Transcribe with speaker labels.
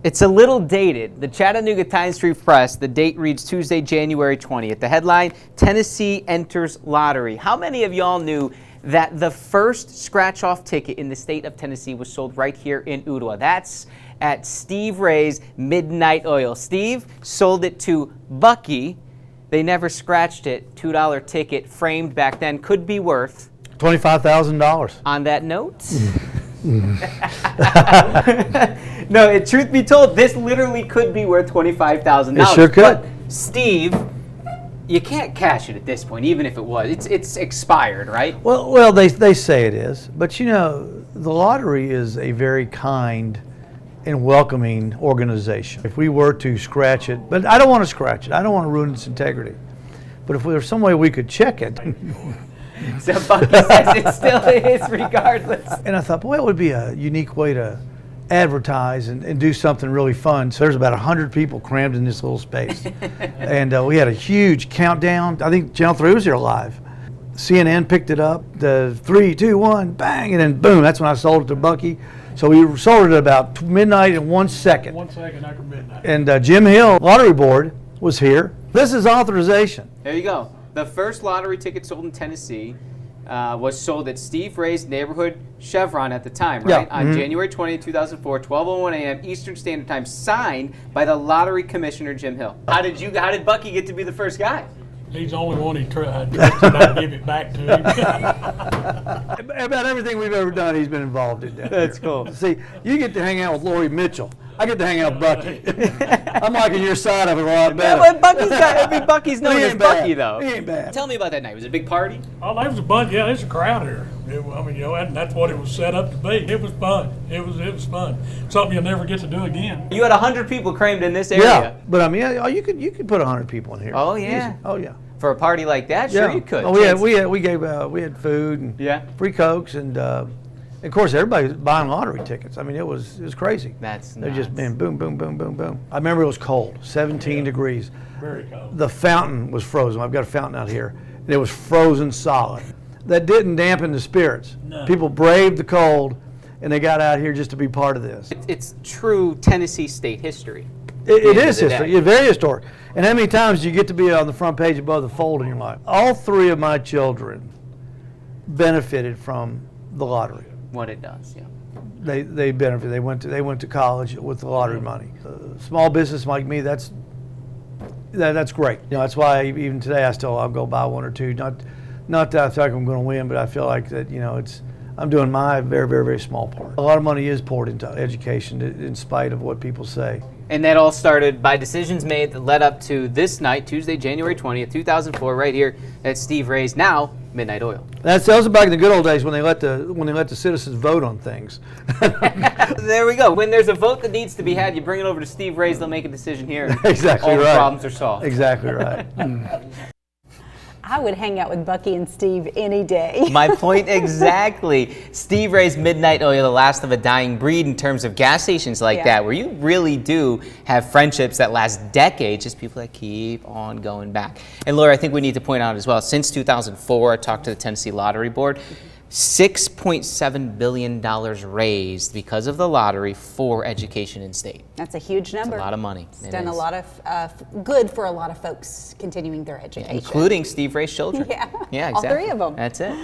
Speaker 1: It's a little dated. The Chattanooga Times-Free Press, the date reads Tuesday, January 20th. The headline, Tennessee enters lottery. How many of y'all knew that the first scratch-off ticket in the state of Tennessee was sold right here in Ooltewah? That's at Steve Ray's Midnight Oil. Steve sold it to Bucky. They never scratched it. $2 ticket, framed back then, could be worth
Speaker 2: $25,000.
Speaker 1: On that note, no, truth be told, this literally could be worth $25,000.
Speaker 2: It sure could.
Speaker 1: But Steve, you can't cash it at this point, even if it was. It's expired, right?
Speaker 2: Well, they say it is, but you know, the lottery is a very kind and welcoming organization. If we were to scratch it, but I don't want to scratch it. I don't want to ruin its integrity. But if there was some way we could check it.
Speaker 1: So Bucky says it still is regardless.
Speaker 2: And I thought, boy, it would be a unique way to advertise and do something really fun. So there's about 100 people crammed in this little space. And we had a huge countdown. I think Channel 3 was here live. CNN picked it up, the 3, 2, 1, bang, and then boom, that's when I sold it to Bucky. So we sold it at about midnight in 1 second.
Speaker 3: 1 second after midnight.
Speaker 2: And Jim Hill, Lottery Board, was here. This is authorization.
Speaker 1: There you go. The first lottery ticket sold in Tennessee was sold at Steve Ray's neighborhood Chevron at the time, right?
Speaker 2: Yeah.
Speaker 1: On January 20, 2004, 12:01 a.m. Eastern Standard Time, signed by the lottery commissioner, Jim Hill. How did Bucky get to be the first guy?
Speaker 3: He's the only one he trusted not to give it back to him.
Speaker 2: About everything we've ever done, he's been involved in that.
Speaker 1: That's cool.
Speaker 2: See, you get to hang out with Lori Mitchell. I get to hang out with Bucky. I'm liking your side of it a lot better.
Speaker 1: Yeah, but Bucky's known as Bucky, though.
Speaker 2: He ain't bad.
Speaker 1: Tell me about that night. Was it a big party?
Speaker 3: Oh, there was a bunch. Yeah, there's a crowd here. I mean, you know, and that's what it was set up to be. It was fun. It was fun. Something you'll never get to do again.
Speaker 1: You had 100 people crammed in this area.
Speaker 2: Yeah, but I mean, you could put 100 people in here.
Speaker 1: Oh yeah.
Speaker 2: Easy. Oh yeah.
Speaker 1: For a party like that, sure you could.
Speaker 2: Oh, we had food and free Cokes and of course everybody was buying lottery tickets. I mean, it was crazy. They're just been boom, boom, boom, boom, boom. I remember it was cold, 17 degrees.
Speaker 3: Very cold.
Speaker 2: The fountain was frozen. I've got a fountain out here, and it was frozen solid. That didn't dampen the spirits.
Speaker 3: No.
Speaker 2: People braved the cold, and they got out here just to be part of this.
Speaker 1: It's true Tennessee state history.
Speaker 2: It is history. It's very historic. And how many times do you get to be on the front page above the fold in your life? All three of my children benefited from the lottery.
Speaker 1: What it does, yeah.
Speaker 2: They benefited. They went to college with the lottery money. Small business like me, that's great. You know, that's why even today I'll go buy one or two. Not that I feel like I'm going to win, but I feel like that, you know, I'm doing my very, very, very small part. A lot of money is poured into education in spite of what people say.
Speaker 1: And that all started by decisions made that led up to this night, Tuesday, January 20th, 2004, right here at Steve Ray's, now Midnight Oil.
Speaker 2: That was back in the good old days when they let the citizens vote on things.
Speaker 1: There we go. When there's a vote that needs to be had, you bring it over to Steve Ray's, they'll make a decision here.
Speaker 2: Exactly
Speaker 1: all
Speaker 2: right.
Speaker 1: the problems are solved.
Speaker 2: Exactly right.
Speaker 4: I would hang out with Bucky and Steve any day.
Speaker 1: My point exactly. Steve Ray's Midnight Oil, the last of a dying breed in terms of gas stations like that, where you really do have friendships that last decades, just people that keep on going back. And Laura, I think we need to point out as well, since 2004, I talked to the Tennessee Lottery Board, $6.7 billion raised because of the lottery for education in state.
Speaker 4: That's a huge number.
Speaker 1: It's a lot of money.
Speaker 4: It's done a lot of good for a lot of folks continuing their education.
Speaker 1: Including Steve Ray's children.
Speaker 4: Yeah,
Speaker 1: exactly.
Speaker 4: all three of them.
Speaker 1: That's it.